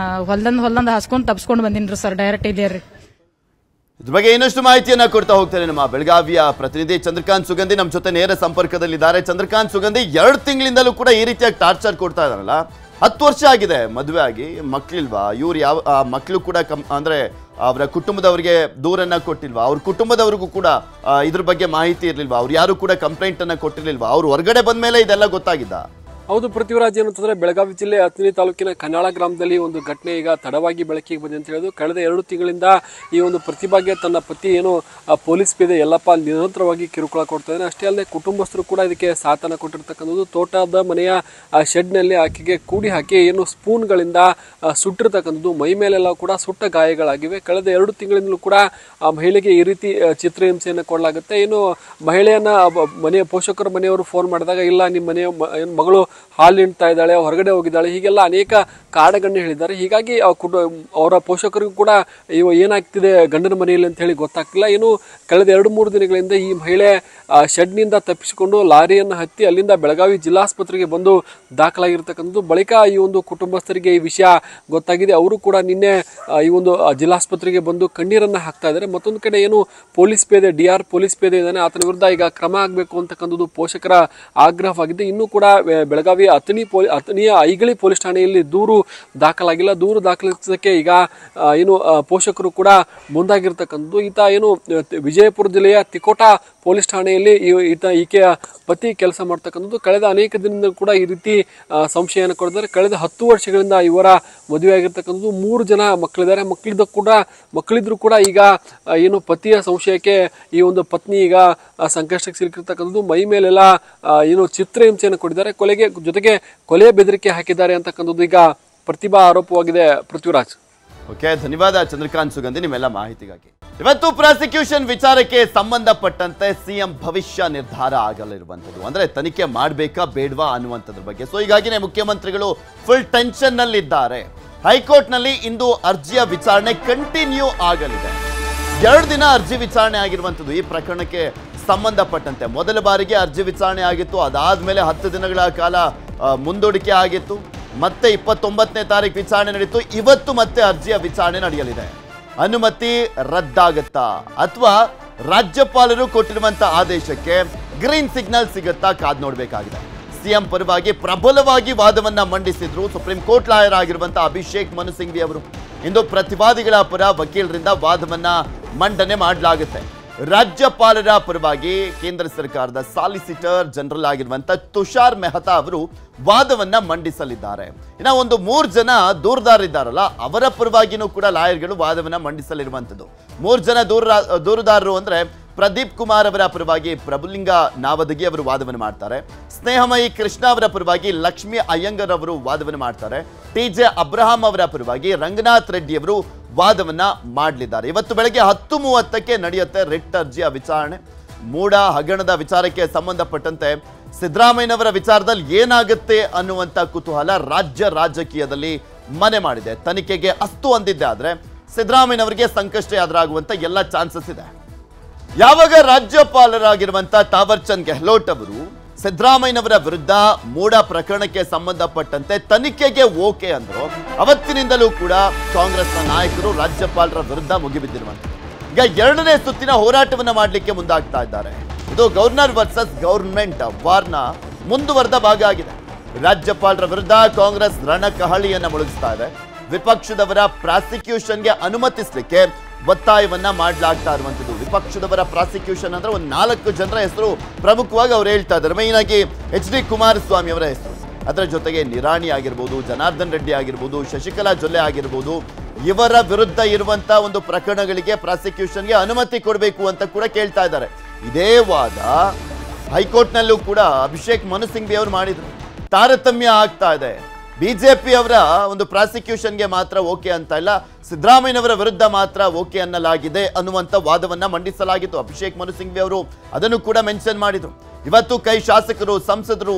Speaker 3: ಹೊಲ್ದಂದ ಹಾಸ್ಕೊಂಡ್ ತಪ್ಸ್ಕೊಂಡ್ ಬಂದಿನ್ರಿ ಸರ್ ಡೈರೆಕ್ಟ್ ಇಲ್ಲಿ ರೀ.
Speaker 1: ಇದ್ರ ಬಗ್ಗೆ ಇನ್ನಷ್ಟು ಮಾಹಿತಿಯನ್ನ ಕೊಡ್ತಾ ಹೋಗ್ತಾರೆ ನಮ್ಮ ಬೆಳಗಾವಿಯ ಪ್ರತಿನಿಧಿ ಚಂದ್ರಕಾಂತ್ ಸುಗಂಧಿ ನಮ್ಮ ಜೊತೆ ನೇರ ಸಂಪರ್ಕದಲ್ಲಿದ್ದಾರೆ. ಚಂದ್ರಕಾಂತ್ ಸುಗಂಧಿ, 2 ತಿಂಗಳಿಂದಲೂ ಕೂಡ ಈ ರೀತಿಯಾಗಿ ಟಾರ್ಚರ್ ಕೊಡ್ತಾ ಇದಾರಲ್ಲ. 10 ವರ್ಷ ಆಗಿದೆ ಮದುವೆ ಆಗಿ, ಮಕ್ಳಿಲ್ವಾ? ಇವ್ರು ಯಾವ ಮಕ್ಕಳು ಕೂಡ ಅಂದ್ರೆ ಅವರ ಕುಟುಂಬದವರಿಗೆ ದೂರನ್ನ ಕೊಟ್ಟಿಲ್ವಾ? ಅವ್ರ ಕುಟುಂಬದವ್ರಿಗೂ ಕೂಡ ಇದ್ರ ಬಗ್ಗೆ ಮಾಹಿತಿ ಇರ್ಲಿಲ್ವಾ? ಅವ್ರು ಯಾರು ಕೂಡ ಕಂಪ್ಲೇಂಟ್ ಅನ್ನ ಕೊಟ್ಟಿರ್ಲಿಲ್ವಾ? ಅವ್ರು ಹೊರಗಡೆ ಬಂದ ಮೇಲೆ ಇದೆಲ್ಲ ಗೊತ್ತಾಗಿದ್ದ?
Speaker 4: ಹೌದು ಪೃಥ್ವಿರಾಜ್, ಏನಂತಂದ್ರೆ ಬೆಳಗಾವಿ ಜಿಲ್ಲೆ ಅಥಣಿ ತಾಲೂಕಿನ ಕನ್ನಾಳ ಗ್ರಾಮದಲ್ಲಿ ಒಂದು ಘಟನೆ ಈಗ ತಡವಾಗಿ ಬೆಳಕಿಗೆ ಬಂದಿದೆ ಅಂತ ಹೇಳೋದು. ಕಳೆದ 2 ತಿಂಗಳಿಂದ ಈ ಒಂದು ಪ್ರತಿಭಾಗೆ ತನ್ನ ಪತಿ ಏನು ಪೊಲೀಸ್ ಪೇದೆ ಯಲ್ಲಪ್ಪ ನಿರಂತರವಾಗಿ ಕಿರುಕುಳ ಕೊಡ್ತಾ ಇದ್ದಾನೆ. ಅಷ್ಟೇ ಅಲ್ಲದೆ ಕುಟುಂಬಸ್ಥರು ಕೂಡ ಇದಕ್ಕೆ ಸಾಥನ್ನ ಕೊಟ್ಟಿರ್ತಕ್ಕಂಥದ್ದು. ತೋಟದ ಮನೆಯ ಶೆಡ್ನಲ್ಲಿ ಆಕೆಗೆ ಕೂಡಿ ಹಾಕಿ ಏನು ಸ್ಪೂನ್ಗಳಿಂದ ಸುಟ್ಟಿರ್ತಕ್ಕಂಥದ್ದು, ಮೈ ಮೇಲೆಲ್ಲ ಕೂಡ ಸುಟ್ಟ ಗಾಯಗಳಾಗಿವೆ. ಕಳೆದ 2 ತಿಂಗಳಿಂದಲೂ ಕೂಡ ಆ ಮಹಿಳೆಗೆ ಈ ರೀತಿ ಚಿತ್ರಹಿಂಸೆಯನ್ನು ಕೊಡಲಾಗುತ್ತೆ. ಏನು ಮಹಿಳೆಯನ್ನ ಮನೆಯ ಪೋಷಕರು ಮನೆಯವರು ಫೋನ್ ಮಾಡಿದಾಗ, ಇಲ್ಲ ನಿಮ್ಮ ಮನೆಯ ಮಗಳು ಹಾಲು ನಿಂಡ್ತಾ ಇದ್ದಾಳೆ, ಹೊರಗಡೆ ಹೋಗಿದ್ದಾಳೆ, ಹೀಗೆಲ್ಲ ಅನೇಕ ಕಾರಣಗಳನ್ನು ಹೇಳಿದ್ದಾರೆ. ಹೀಗಾಗಿ ಅವರ ಪೋಷಕರಿಗೂ ಕೂಡ ಏನಾಗ್ತಿದೆ ಗಂಡನ ಮನೆಯಲ್ಲಿ ಅಂತ ಹೇಳಿ ಗೊತ್ತಾಗ್ತಿಲ್ಲ. ಏನು ಕಳೆದ 2-3 ದಿನಗಳಿಂದ ಈ ಮಹಿಳೆ ಶೆಡ್ನಿಂದ ತಪ್ಪಿಸಿಕೊಂಡು ಲಾರಿಯನ್ನು ಹತ್ತಿ ಅಲ್ಲಿಂದ ಬೆಳಗಾವಿ ಜಿಲ್ಲಾಸ್ಪತ್ರೆಗೆ ಬಂದು ದಾಖಲಾಗಿರ್ತಕ್ಕಂಥದ್ದು. ಬಳಿಕ ಈ ಒಂದು ಕುಟುಂಬಸ್ಥರಿಗೆ ಈ ವಿಷಯ ಗೊತ್ತಾಗಿದೆ. ಅವರು ಕೂಡ ನಿನ್ನೆ ಈ ಒಂದು ಜಿಲ್ಲಾಸ್ಪತ್ರೆಗೆ ಬಂದು ಕಣ್ಣೀರನ್ನ ಹಾಕ್ತಾ ಇದ್ದಾರೆ. ಮತ್ತೊಂದು ಕಡೆ ಏನು ಪೊಲೀಸ್ ಪೇದೆ DR ಪೊಲೀಸ್ ಪೇದೆ ಇದ್ದಾನೆ, ಆತನ ವಿರುದ್ಧ ಈಗ ಕ್ರಮ ಆಗಬೇಕು ಅಂತಕ್ಕಂಥದ್ದು ಪೋಷಕರ ಆಗ್ರಹವಾಗಿದೆ. ಇನ್ನೂ ಕೂಡ ಬೆಳಗಾವಿ ಅಥಣಿಯ ಐಗಳಿ ಪೊಲೀಸ್ ಠಾಣೆಯಲ್ಲಿ ದೂರು ದಾಖಲಾಗಿಲ್ಲ. ದೂರು ದಾಖಲಿಸೋದಕ್ಕೆ ಈಗ ಏನು ಪೋಷಕರು ಕೂಡ ಮುಂದಾಗಿರ್ತಕ್ಕಂಥದ್ದು. ಈತ ಏನು ವಿಜಯಪುರ ಜಿಲ್ಲೆಯ ತಿಕೋಟಾ ಪೊಲೀಸ್ ಠಾಣೆಯಲ್ಲಿ ಈಕೆಯ ಪತಿ ಕೆಲಸ ಮಾಡ್ತಕ್ಕಂಥದ್ದು. ಕಳೆದ ಅನೇಕ ದಿನದಿಂದ ಕೂಡ ಈ ರೀತಿ ಸಂಶಯವನ್ನು ಕೊಡಿದ್ದಾರೆ. ಕಳೆದ 10 ವರ್ಷಗಳಿಂದ ಇವರ ಮದುವೆ ಆಗಿರ್ತಕ್ಕಂಥದ್ದು. 3 ಜನ ಮಕ್ಕಳಿದ್ದಾರೆ. ಮಕ್ಕಳಿದ್ರು ಕೂಡ ಈಗ ಏನು ಪತಿಯ ಸಂಶಯಕ್ಕೆ ಈ ಒಂದು ಪತ್ನಿ ಈಗ ಸಂಕಷ್ಟಕ್ಕೆ ಸಿಲುಕಿರ್ತಕ್ಕಂಥದ್ದು. ಮೈ ಮೇಲೆಲ್ಲ ಏನು ಚಿತ್ರಹಿಂಸೆಯನ್ನು ಕೊಟ್ಟಿದ್ದಾರೆ. ಜೊತೆಗೆ ಕೊಲೆ ಬೆದರಿಕೆ ಹಾಕಿದ್ದಾರೆ ಅಂತಕ್ಕಂಥದ್ದು ಈಗ ಪ್ರತಿಭಾ ಆರೋಪವಾಗಿದೆ. ಪೃಥ್ವಿರಾಜ್.
Speaker 1: ಓಕೆ, ಧನ್ಯವಾದ ಚಂದ್ರಕಾಂತ್ ಸುಗಂಧಿ ನಿಮ್ಮೆಲ್ಲ ಮಾಹಿತಿಗಾಗಿ. ಇವತ್ತು ಪ್ರಾಸಿಕ್ಯೂಷನ್ ವಿಚಾರಕ್ಕೆ ಸಂಬಂಧಪಟ್ಟಂತೆ ಸಿಎಂ ಭವಿಷ್ಯ ನಿರ್ಧಾರ ಆಗಲಿರುವಂಥದ್ದು, ಅಂದ್ರೆ ತನಿಖೆ ಮಾಡಬೇಕಾ ಬೇಡವಾ ಅನ್ನುವಂಥದ್ರ ಬಗ್ಗೆ. ಸೊ ಹೀಗಾಗಿನೇ ಮುಖ್ಯಮಂತ್ರಿಗಳು ಫುಲ್ ಟೆನ್ಷನ್ ನಲ್ಲಿದ್ದಾರೆ. ಹೈಕೋರ್ಟ್ ನಲ್ಲಿ ಇಂದು ಅರ್ಜಿಯ ವಿಚಾರಣೆ ಕಂಟಿನ್ಯೂ ಆಗಲಿದೆ. 2 ದಿನ ಅರ್ಜಿ ವಿಚಾರಣೆ ಆಗಿರುವಂಥದ್ದು. ಈ ಪ್ರಕರಣಕ್ಕೆ ಸಂಬಂಧಪಟ್ಟಂತೆ ಮೊದಲ ಬಾರಿಗೆ ಅರ್ಜಿ ವಿಚಾರಣೆ ಆಗಿತ್ತು. ಅದಾದ್ಮೇಲೆ 10 ದಿನಗಳ ಕಾಲ ಮುಂದೂಡಿಕೆ ಆಗಿತ್ತು. ಮತ್ತೆ 29ನೇ ತಾರೀಕು ವಿಚಾರಣೆ ನಡೀತು. ಇವತ್ತು ಮತ್ತೆ ಅರ್ಜಿಯ ವಿಚಾರಣೆ ನಡೆಯಲಿದೆ. ಅನುಮತಿ ರದ್ದಾಗತ್ತಾ ಅಥವಾ ರಾಜ್ಯಪಾಲರು ಕೊಟ್ಟಿರುವಂತಹ ಆದೇಶಕ್ಕೆ ಗ್ರೀನ್ ಸಿಗ್ನಲ್ ಸಿಗುತ್ತಾ ಕಾದ್ ನೋಡಬೇಕಾಗಿದೆ. ಸಿಎಂ ಪರವಾಗಿ ಪ್ರಬಲವಾಗಿ ವಾದವನ್ನ ಮಂಡಿಸಿದ್ರು ಸುಪ್ರೀಂ ಕೋರ್ಟ್ ಲಾಯರ್ ಆಗಿರುವಂತಹ ಅಭಿಷೇಕ್ ಮನು ಸಿಂಘ್ವಿ ಅವರು. ಇಂದು ಪ್ರತಿವಾದಿಗಳ ಪರ ವಕೀಲರಿಂದ ವಾದವನ್ನ ಮಂಡನೆ ಮಾಡಲಾಗುತ್ತೆ. ರಾಜ್ಯಪಾಲರ ಪರವಾಗಿ ಕೇಂದ್ರ ಸರ್ಕಾರದ ಸಾಲಿಸಿಟರ್ ಜನರಲ್ ಆಗಿರುವಂತಹ ತುಷಾರ್ ಮೆಹ್ತಾ ಅವರು ವಾದವನ್ನ ಮಂಡಿಸಲಿದ್ದಾರೆ. ಇನ್ನು ಒಂದು 3 ಜನ ದೂರುದಾರರಿದ್ದಾರಲ್ಲ, ಅವರ ಪರವಾಗಿನೂ ಕೂಡ ಲಾಯರ್ಗಳು ವಾದವನ್ನ ಮಂಡಿಸಲಿರುವಂಥದ್ದು. 3 ಜನ ದೂರುದಾರರು ಅಂದ್ರೆ ಪ್ರದೀಪ್ ಕುಮಾರ್ ಅವರ ಪರವಾಗಿ ಪ್ರಭುಲಿಂಗ ನಾವದಗಿ ಅವರು ವಾದವನ್ನು ಮಾಡ್ತಾರೆ. ಸ್ನೇಹಮಯಿ ಕೃಷ್ಣ ಅವರ ಪರವಾಗಿ ಲಕ್ಷ್ಮಿ ಅಯ್ಯಂಗರ್ ಅವರು ವಾದವನ್ನು ಮಾಡ್ತಾರೆ. TJ ಅಬ್ರಹಾಂ ಅವರ ಪರವಾಗಿ ರಂಗನಾಥ್ ರೆಡ್ಡಿ ಅವರು ವಾದವನ್ನ ಮಾಡಲಿದ್ದಾರೆ. ಇವತ್ತು ಬೆಳಗ್ಗೆ 10:30ಕ್ಕೆ ನಡೆಯುತ್ತೆ ರಿಟ್ ಅರ್ಜಿಯ ವಿಚಾರಣೆ. ಮೂಡ ಹಗರಣದ ವಿಚಾರಕ್ಕೆ ಸಂಬಂಧಪಟ್ಟಂತೆ ಸಿದ್ದರಾಮಯ್ಯನವರ ವಿಚಾರದಲ್ಲಿ ಏನಾಗುತ್ತೆ ಅನ್ನುವಂಥ ಕುತೂಹಲ ರಾಜ್ಯ ರಾಜಕೀಯದಲ್ಲಿ ಮನೆ ಮಾಡಿದೆ. ತನಿಖೆಗೆ ಅಸ್ತು ಅಂದಿದ್ದೆ ಆದ್ರೆ ಸಿದ್ದರಾಮಯ್ಯನವರಿಗೆ ಸಂಕಷ್ಟ ಎದುರಾಗುವಂತ ಎಲ್ಲ ಚಾನ್ಸಸ್ ಇದೆ. ಯಾವಾಗ ರಾಜ್ಯಪಾಲರಾಗಿರುವಂತ ತಾವರ್ ಚಂದ್ ಗೆಹ್ಲೋಟ್ ಅವರು ಸಿದ್ದರಾಮಯ್ಯನವರ ವಿರುದ್ಧ ಮೂಡ ಪ್ರಕರಣಕ್ಕೆ ಸಂಬಂಧಪಟ್ಟಂತೆ ತನಿಖೆಗೆ ಓಕೆ ಅಂದ್ರು, ಅವತ್ತಿನಿಂದಲೂ ಕೂಡ ಕಾಂಗ್ರೆಸ್ನ ನಾಯಕರು ರಾಜ್ಯಪಾಲರ ವಿರುದ್ಧ ಮುಗಿಬಿದ್ದಿರುವಂತೆ. ಈಗ 2ನೇ ಸುತ್ತಿನ ಹೋರಾಟವನ್ನ ಮಾಡಲಿಕ್ಕೆ ಮುಂದಾಗ್ತಾ ಇದ್ದಾರೆ. ಇದು ಗವರ್ನರ್ ವರ್ಸಸ್ ಗವರ್ನಮೆಂಟ್ ವಾರ್ನ ಮುಂದುವರೆದ ಭಾಗ ಆಗಿದೆ. ರಾಜ್ಯಪಾಲರ ವಿರುದ್ಧ ಕಾಂಗ್ರೆಸ್ ರಣಕಹಳಿಯನ್ನ ಮುಳುಗಿಸ್ತಾ ಇದೆ. ವಿಪಕ್ಷದವರ ಪ್ರಾಸಿಕ್ಯೂಷನ್ಗೆ ಅನುಮತಿಸಲಿಕ್ಕೆ ಒತ್ತಾಯವನ್ನ ಮಾಡಲಾಗ್ತಾ ಇರುವಂಥದ್ದು. ವಿಪಕ್ಷದವರ ಪ್ರಾಸಿಕ್ಯೂಷನ್ ಅಂದ್ರೆ ಒಂದು 4 ಜನರ ಹೆಸರು ಪ್ರಮುಖವಾಗಿ ಅವ್ರು ಹೇಳ್ತಾ ಇದ್ದಾರೆ. ಮೈನ್ ಆಗಿ HD ಕುಮಾರಸ್ವಾಮಿ ಅವರ ಹೆಸರು, ಅದರ ಜೊತೆಗೆ ನಿರಾಣಿ ಆಗಿರ್ಬೋದು, ಜನಾರ್ದನ್ ರೆಡ್ಡಿ ಆಗಿರ್ಬೋದು, ಶಶಿಕಲಾ ಜೊಲ್ಲೆ ಆಗಿರ್ಬೋದು, ಇವರ ವಿರುದ್ಧ ಇರುವಂತಹ ಒಂದು ಪ್ರಕರಣಗಳಿಗೆ ಪ್ರಾಸಿಕ್ಯೂಷನ್ಗೆ ಅನುಮತಿ ಕೊಡಬೇಕು ಅಂತ ಕೂಡ ಕೇಳ್ತಾ ಇದ್ದಾರೆ. ಇದೇ ವಾದ ಹೈಕೋರ್ಟ್ನಲ್ಲೂ ಕೂಡ ಅಭಿಷೇಕ್ ಮನು ಸಿಂಘ್ವಿ ಅವರು ಮಾಡಿದ್ರು. ತಾರತಮ್ಯ ಆಗ್ತಾ ಇದೆ. ಬಿಜೆಪಿ ಅವರ ಒಂದು ಪ್ರಾಸಿಕ್ಯೂಷನ್ಗೆ ಮಾತ್ರ ಓಕೆ ಅಂತ ಇಲ್ಲ, ಸಿದ್ದರಾಮಯ್ಯನವರ ವಿರುದ್ಧ ಮಾತ್ರ ಓಕೆ ಅನ್ನಲಾಗಿದೆ ಅನ್ನುವಂಥ ವಾದವನ್ನ ಮಂಡಿಸಲಾಗಿತ್ತು. ಅಭಿಷೇಕ್ ಮನು ಸಿಂಘ್ವಿ ಅವರು ಅದನ್ನು ಕೂಡ ಮೆನ್ಷನ್ ಮಾಡಿದ್ರು. ಇವತ್ತು ಕೈ ಶಾಸಕರು, ಸಂಸದರು,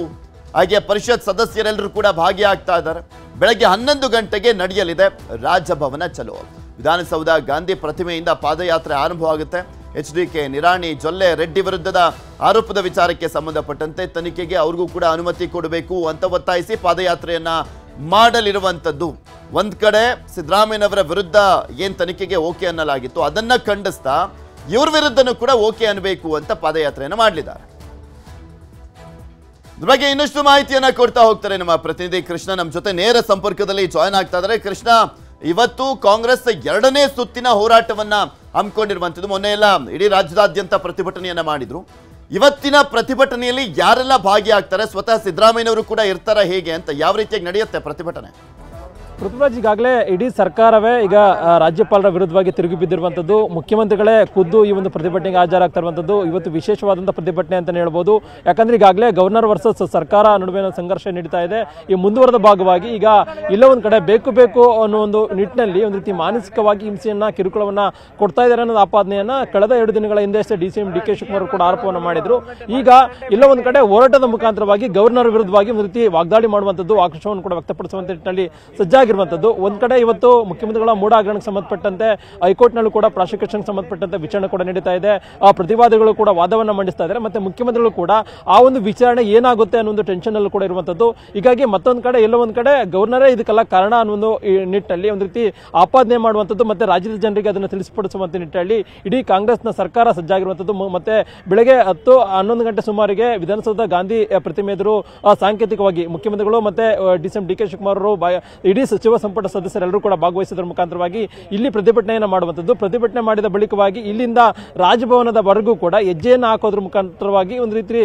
Speaker 1: ಹಾಗೆ ಪರಿಷತ್ ಸದಸ್ಯರೆಲ್ಲರೂ ಕೂಡ ಭಾಗಿಯಾಗ್ತಾ ಇದ್ದಾರೆ. ಬೆಳಗ್ಗೆ 11 ಗಂಟೆಗೆ ನಡೆಯಲಿದೆ ರಾಜಭವನ ಚಲೋ. ವಿಧಾನಸೌಧ ಗಾಂಧಿ ಪ್ರತಿಮೆಯಿಂದ ಪಾದಯಾತ್ರೆ ಆರಂಭವಾಗುತ್ತೆ. HDK, ನಿರಾಣಿ, ಜೊಲ್ಲೆ, ರೆಡ್ಡಿ ವಿರುದ್ಧದ ಆರೋಪದ ವಿಚಾರಕ್ಕೆ ಸಂಬಂಧಪಟ್ಟಂತೆ ತನಿಖೆಗೆ ಅವ್ರಿಗೂ ಕೂಡ ಅನುಮತಿ ಕೊಡಬೇಕು ಅಂತ ಒತ್ತಾಯಿಸಿ ಪಾದಯಾತ್ರೆಯನ್ನ ಮಾಡಲಿರುವಂಥದ್ದು. ಒಂದ್ ಕಡೆ ಸಿದ್ದರಾಮಯ್ಯನವರ ವಿರುದ್ಧ ಏನ್ ತನಿಖೆಗೆ ಓಕೆ ಅನ್ನಲಾಗಿತ್ತು ಅದನ್ನ ಖಂಡಿಸ್ತಾ ಇವ್ರ ವಿರುದ್ಧನೂ ಕೂಡ ಓಕೆ ಅನ್ನಬೇಕು ಅಂತ ಪಾದಯಾತ್ರೆಯನ್ನ ಮಾಡಲಿದ್ದಾರೆ. ಇದ್ರ ಬಗ್ಗೆ ಇನ್ನಷ್ಟು ಮಾಹಿತಿಯನ್ನ ಕೊಡ್ತಾ ಹೋಗ್ತಾರೆ ನಮ್ಮ ಪ್ರತಿನಿಧಿ ಕೃಷ್ಣ ನಮ್ಮ ಜೊತೆ ನೇರ ಸಂಪರ್ಕದಲ್ಲಿ ಜಾಯ್ನ್ ಆಗ್ತಾ ಇದ್ದಾರೆ. ಕೃಷ್ಣ, ಇವತ್ತು ಕಾಂಗ್ರೆಸ್ 2ನೇ ಸುತ್ತಿನ ಹೋರಾಟವನ್ನ ಹಮ್ಮಿಕೊಂಡಿರುವಂಥದ್ದು. ಮೊನ್ನೆ ಎಲ್ಲ ಇಡೀ ರಾಜ್ಯದಾದ್ಯಂತ ಪ್ರತಿಭಟನೆಯನ್ನ ಮಾಡಿದ್ರು. ಇವತ್ತಿನ ಪ್ರತಿಭಟನೆಯಲ್ಲಿ ಯಾರೆಲ್ಲ ಭಾಗಿಯಾಗ್ತಾರೆ, ಸ್ವತಃ ಸಿದ್ದರಾಮಯ್ಯನವರು ಕೂಡ ಇರ್ತಾರ ಹೇಗೆ ಅಂತ, ಯಾವ ರೀತಿಯಾಗಿ ನಡೆಯುತ್ತೆ ಪ್ರತಿಭಟನೆ?
Speaker 5: ಪೃಥ್ವಿರಾಜ್, ಈಗಾಗಲೇ ಇಡೀ ಸರ್ಕಾರವೇ ಈಗ ರಾಜ್ಯಪಾಲರ ವಿರುದ್ಧವಾಗಿ ತಿರುಗಿ ಬಿದ್ದಿರುವಂಥದ್ದು. ಮುಖ್ಯಮಂತ್ರಿಗಳೇ ಖುದ್ದು ಈ ಒಂದು ಪ್ರತಿಭಟನೆಗೆ ಹಾಜರಾಗ್ತಾ ಇರುವಂಥದ್ದು ಇವತ್ತು ವಿಶೇಷವಾದಂಥ ಪ್ರತಿಭಟನೆ ಅಂತಲೇ ಹೇಳ್ಬೋದು. ಯಾಕಂದ್ರೆ ಈಗಾಗಲೇ ಗವರ್ನರ್ ವರ್ಸಸ್ ಸರ್ಕಾರ ನಡುವೆ ಸಂಘರ್ಷ ನಡೀತಾ ಇದೆ. ಈ ಮುಂದುವರೆದ ಭಾಗವಾಗಿ ಈಗ ಇಲ್ಲ ಒಂದು ಕಡೆ ಬೇಕು ಅನ್ನೋ ಒಂದು ನಿಟ್ಟಿನಲ್ಲಿ ಒಂದು ರೀತಿ ಮಾನಸಿಕವಾಗಿ ಹಿಂಸೆಯನ್ನ, ಕಿರುಕುಳವನ್ನ ಕೊಡ್ತಾ ಇದ್ದಾರೆ ಅನ್ನೋದು ಆಪಾದನೆಯನ್ನ ಕಳೆದ 2 ದಿನಗಳ ಹಿಂದೆ ಡಿಸಿಎಂ ಡಿ.ಕೆ. ಶಿವಕುಮಾರ್ ಕೂಡ ಆರೋಪವನ್ನು ಮಾಡಿದ್ರು. ಈಗ ಇಲ್ಲ ಒಂದು ಕಡೆ ಹೋರಾಟದ ಮುಖಾಂತರವಾಗಿ ಗವರ್ನರ್ ವಿರುದ್ಧವಾಗಿ ಒಂದು ರೀತಿ ವಾಗ್ದಾಳಿ ಮಾಡುವಂಥದ್ದು, ಆಕ್ರೋಶವನ್ನು ಕೂಡ ವ್ಯಕ್ತಪಡಿಸುವಂತ ನಿಟ್ಟಿನಲ್ಲಿ ಸಜ್ಜಾಗಿರುವಂಥದ್ದು. ಒಂದ್ ಕಡೆ ಇವತ್ತು ಮುಖ್ಯಮಂತ್ರಿಗಳ ಮೂಢ ಹಗರಣಕ್ಕೆ ಸಂಬಂಧಪಟ್ಟಂತೆ ಹೈಕೋರ್ಟ್ನಲ್ಲೂ ಕೂಡ ಪ್ರಾಸಿಕ್ಯೂಷನ್ ಸಂಬಂಧಪಟ್ಟಂತೆ ವಿಚಾರಣೆ ಕೂಡ ನಡೀತಾ ಇದೆ. ಆ ಪ್ರತಿವಾದಿಗಳು ಕೂಡ ವಾದವನ್ನ ಮಂಡಿಸ್ತಾ ಇದ್ದಾರೆ. ಮತ್ತೆ ಮುಖ್ಯಮಂತ್ರಿಗಳು ಕೂಡ ಆ ಒಂದು ವಿಚಾರಣೆ ಏನಾಗುತ್ತೆ ಅನ್ನೋ ಒಂದು ಟೆನ್ಷನ್ ಅಲ್ಲೂ ಕೂಡ ಇರುವಂತದ್ದು. ಹೀಗಾಗಿ ಮತ್ತೊಂದು ಕಡೆ ಎಲ್ಲೋ ಒಂದ್ ಕಡೆ ಗವರ್ನರೇ ಇದಕ್ಕೆಲ್ಲ ಕಾರಣ ಅನ್ನೋ ಒಂದು ನಿಟ್ಟಿನಲ್ಲಿ ಒಂದು ರೀತಿ ಆಪಾದನೆ ಮಾಡುವಂತದ್ದು, ಮತ್ತೆ ರಾಜ್ಯದ ಜನರಿಗೆ ಅದನ್ನು ತಿಳಿಸಿಪಡಿಸುವಂತ ನಿಟ್ಟಿನಲ್ಲಿ ಇಡೀ ಕಾಂಗ್ರೆಸ್ನ ಸರ್ಕಾರ ಸಜ್ಜಾಗಿರುವಂತದ್ದು. ಮತ್ತೆ ಬೆಳಗ್ಗೆ 10-11 ಗಂಟೆ ಸುಮಾರಿಗೆ ವಿಧಾನಸೌಧ ಗಾಂಧಿ ಪ್ರತಿಮೆ ಎದುರು ಸಾಂಕೇತಿಕವಾಗಿ ಮುಖ್ಯಮಂತ್ರಿಗಳು ಮತ್ತೆ ಡಿಸಿಎಂ ಡಿ.ಕೆ. ಶಿವಕುಮಾರ್ ಅವರು ಇಡೀ ಸಚಿವ ಸಂಪುಟ ಸದಸ್ಯರೆಲ್ಲರೂ ಕೂಡ ಭಾಗವಹಿಸಿದ್ರ ಮುಖಾಂತರವಾಗಿ ಇಲ್ಲಿ ಪ್ರತಿಭಟನೆಯನ್ನು ಮಾಡುವಂತದ್ದು. ಪ್ರತಿಭಟನೆ ಮಾಡಿದ ಬಳಿಕವಾಗಿ ಇಲ್ಲಿಂದ ರಾಜಭವನದವರೆಗೂ ಕೂಡ ಹೆಜ್ಜೆಯನ್ನು ಹಾಕೋದ್ರ ಮುಖಾಂತರವಾಗಿ ಒಂದು ರೀತಿ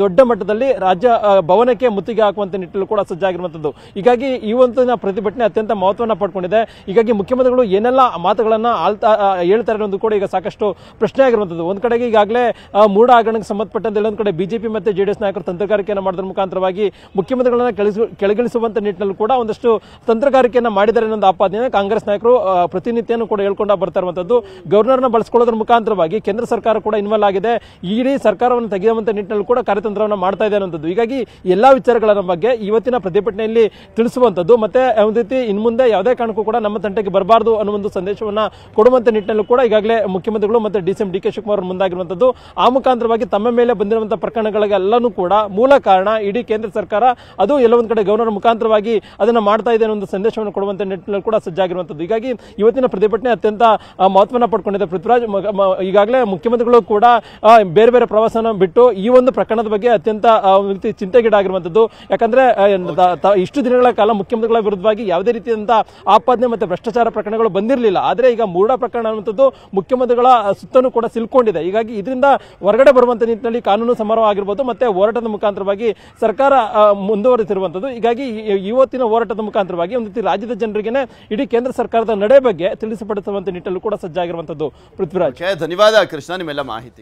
Speaker 5: ದೊಡ್ಡ ಮಟ್ಟದಲ್ಲಿ ರಾಜ್ಯ ಭವನಕ್ಕೆ ಮುತ್ತಿಗೆ ಹಾಕುವಂತ ನಿಟ್ಟಿನಲ್ಲಿ ಕೂಡ ಸಜ್ಜಾಗಿರುವಂತದ್ದು. ಹೀಗಾಗಿ ಈ ಒಂದು ಪ್ರತಿಭಟನೆ ಅತ್ಯಂತ ಮಹತ್ವವನ್ನು ಪಡ್ಕೊಂಡಿದೆ. ಹೀಗಾಗಿ ಮುಖ್ಯಮಂತ್ರಿಗಳು ಏನೆಲ್ಲ ಮಾತುಗಳನ್ನ ಹೇಳ್ತಾರೆ ಅನ್ನೋದು ಕೂಡ ಈಗ ಸಾಕಷ್ಟು ಪ್ರಶ್ನೆ ಆಗಿರುವಂತದ್ದು. ಒಂದ್ ಕಡೆಗೆ ಈಗಾಗಲೇ ಮೂಢ ಹಗರಣಕ್ಕೆ ಸಂಬಂಧಪಟ್ಟಂತೆ ಇನ್ನೊಂದು ಕಡೆ ಬಿಜೆಪಿ ಮತ್ತೆ ಜೆಡಿಎಸ್ ನಾಯಕರು ತಂತ್ರಗಾರಿಕೆಯನ್ನು ಮಾಡೋದ್ರ ಮುಖಾಂತರವಾಗಿ ಮುಖ್ಯಮಂತ್ರಿಗಳನ್ನ ಕೆಳಗಿಳಿಸುವಂತ ನಿಟ್ಟಿನಲ್ಲಿ ಕೂಡ ಒಂದಷ್ಟು ತಂತ್ರಗಾರಿಕೆಯನ್ನು ಮಾಡಿದ್ದಾರೆ ಅನ್ನೋ ಆಪಾದನೆ ಕಾಂಗ್ರೆಸ್ ನಾಯಕರು ಪ್ರತಿನಿತ್ಯನೂ ಕೂಡ ಹೇಳ್ಕೊಂಡ ಬರ್ತಾ ಇರುವಂತದ್ದು. ಗವರ್ನರ್ನ ಬಳಸಿಕೊಳ್ಳೋದ್ರ ಮುಖಾಂತರವಾಗಿ ಕೇಂದ್ರ ಸರ್ಕಾರ ಕೂಡ ಇನ್ವಾಲ್ವ್ ಆಗಿದೆ. ಇಡೀ ಸರ್ಕಾರವನ್ನು ತೆಗೆಯುವಂತ ನಿಟ್ಟಿನಲ್ಲಿ ಕೂಡ ಕಾರ್ಯತಂತ್ರವನ್ನು ಮಾಡ್ತಾ ಇದೆ ಅನ್ನೋದು. ಹೀಗಾಗಿ ಎಲ್ಲಾ ವಿಚಾರಗಳ ಬಗ್ಗೆ ಇವತ್ತಿನ ಪ್ರತಿಭಟನೆಯಲ್ಲಿ ತಿಳಿಸುವಂತದ್ದು, ಮತ್ತೆ ಒಂದು ರೀತಿ ಇನ್ ಮುಂದೆ ಯಾವುದೇ ಕಾರಣಕ್ಕೂ ಕೂಡ ನಮ್ಮ ತಂಟೆಗೆ ಬರಬಾರದು ಅನ್ನೋ ಒಂದು ಸಂದೇಶವನ್ನ ಕೊಡುವಂತ ನಿಟ್ಟಿನಲ್ಲೂ ಕೂಡ ಈಗಾಗಲೇ ಮುಖ್ಯಮಂತ್ರಿಗಳು ಮತ್ತೆ ಡಿಸಿಎಂ ಡಿ.ಕೆ. ಶಿವಕುಮಾರ್ ಮುಂದಾಗಿರುವಂತದ್ದು. ಆ ಮುಖಾಂತರವಾಗಿ ತಮ್ಮ ಮೇಲೆ ಬಂದಿರುವಂತಹ ಪ್ರಕರಣಗಳಿಗೆಲ್ಲನೂ ಕೂಡ ಮೂಲ ಕಾರಣ ಇಡೀ ಕೇಂದ್ರ ಸರ್ಕಾರ, ಅದು ಎಲ್ಲೊಂದು ಕಡೆ ಗವರ್ನರ್ ಮುಖಾಂತರವಾಗಿ ಅದನ್ನ ಮಾಡ್ತಾ ಇದೆ ಅನ್ನೋ ಒಂದು ಸಂದೇಶವನ್ನು ಕೊಡುವಂತ ನಿಟ್ಟಿನಲ್ಲಿ ಕೂಡ ಸಜ್ಜಾಗಿರುವಂತದ್ದು. ಹೀಗಾಗಿ ಇವತ್ತಿನ ಪ್ರತಿಭಟನೆ ಅತ್ಯಂತ ಮಹತ್ವವನ್ನು ಪಡ್ಕೊಂಡಿದೆ. ಪೃಥ್ವಿರಾಜ್, ಈಗಾಗಲೇ ಮುಖ್ಯಮಂತ್ರಿಗಳು ಕೂಡ ಬೇರೆ ಬೇರೆ ಪ್ರವಾಸನ ಬಿಟ್ಟು ಈ ಒಂದು ಪ್ರಕರಣದ ಬಗ್ಗೆ ಅತ್ಯಂತ ಚಿಂತೆಗೀಡಾಗಿರುವಂತದ್ದು. ಯಾಕಂದ್ರೆ ಇಷ್ಟು ದಿನಗಳ ಕಾಲ ಮುಖ್ಯಮಂತ್ರಿಗಳ ವಿರುದ್ಧವಾಗಿ ಯಾವುದೇ ರೀತಿಯಾದಂತಹ ಆಪಾದನೆ ಮತ್ತೆ ಭ್ರಷ್ಟಾಚಾರ ಪ್ರಕರಣಗಳು ಬಂದಿರಲಿಲ್ಲ. ಆದ್ರೆ ಈಗ ಮೂಢ ಪ್ರಕರಣ ಅನ್ನುವಂಥದ್ದು ಮುಖ್ಯಮಂತ್ರಿಗಳ ಸುತ್ತಲೂ ಕೂಡ ಸಿಲ್ಕೊಂಡಿದೆ. ಹೀಗಾಗಿ ಇದರಿಂದ ಹೊರಗಡೆ ಬರುವಂತ ನಿಟ್ಟಿನಲ್ಲಿ ಕಾನೂನು ಸಮಾರೋಹ ಆಗಿರ್ಬೋದು, ಮತ್ತೆ ಹೋರಾಟದ ಮುಖಾಂತರವಾಗಿ ಸರ್ಕಾರ ಮುಂದುವರೆಸಿರುವಂತದ್ದು. ಹೀಗಾಗಿ ಇವತ್ತಿನ ಹೋರಾಟದ ಮುಖಾಂತರವಾಗಿ ಒಂದು ರೀತಿ ರಾಜ್ಯದ ಜನರಿಗೆ ಇಡೀ ಕೇಂದ್ರ ಸರ್ಕಾರದ ನಡೆ ಬಗ್ಗೆ ತಿಳಿಸಿಪಡಿಸುವಂತ ನಿಟ್ಟಲ್ಲೂ ಕೂಡ ಸಜ್ಜಾಗಿರುವಂತದ್ದು. ಪೃಥ್ವಿರಾಜ್,
Speaker 1: ಧನ್ಯವಾದ ಕೃಷ್ಣ ನಿಮ್ಮೆಲ್ಲ ಮಾಹಿತಿ.